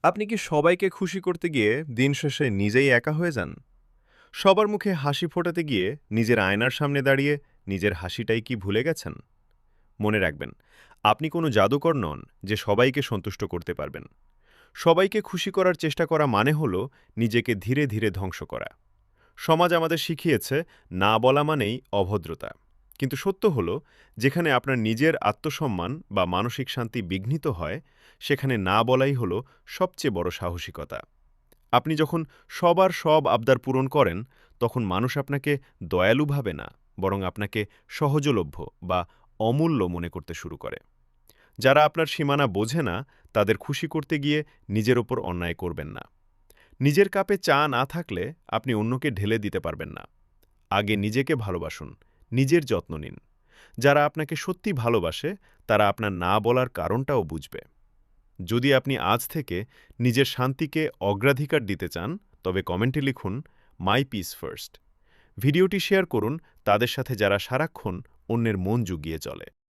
আপনি কি সবাইকে খুশি করতে গিয়ে দিন শেষে নিজেই একা হয়ে যান? সবার মুখে হাসি ফোটাতে গিয়ে নিজের আয়নার সামনে দাঁড়িয়ে নিজের হাসিটাই কি ভুলে গেছেন? মনে রাখবেন, আপনি কোনো জাদুকর নন যে সবাইকে সন্তুষ্ট করতে পারবেন। সবাইকে খুশি করার চেষ্টা করা মানে হলো নিজেকে ধীরে ধীরে ধ্বংস করা। সমাজ আমাদের শিখিয়েছে না বলা মানেই অভদ্রতা। কিন্তু সত্য হলো, যেখানে আপনার নিজের আত্মসম্মান বা মানসিক শান্তি বিঘ্নিত হয়, সেখানে না বলাই হলো সবচেয়ে বড় সাহসিকতা। আপনি যখন সবার সব আবদার পূরণ করেন, তখন মানুষ আপনাকে দয়ালু ভাবে না, বরং আপনাকে সহজলভ্য বা অমূল্য মনে করতে শুরু করে। যারা আপনার সীমানা বোঝে না, তাদের খুশি করতে গিয়ে নিজের ওপর অন্যায় করবেন না। নিজের কাপে চা না থাকলে আপনি অন্যকে ঢেলে দিতে পারবেন না। আগে নিজেকে ভালোবাসুন, নিজের যত্ন নিন। যারা আপনাকে সত্যি ভালোবাসে, তারা আপনার না বলার কারণটাও বুঝবে। যদি আপনি আজ থেকে নিজের শান্তিকে অগ্রাধিকার দিতে চান, তবে কমেন্টে লিখুন মাই পিস ফার্স্ট। ভিডিওটি শেয়ার করুন তাদের সাথে যারা সারাক্ষণ অন্যের মন জুগিয়ে চলে।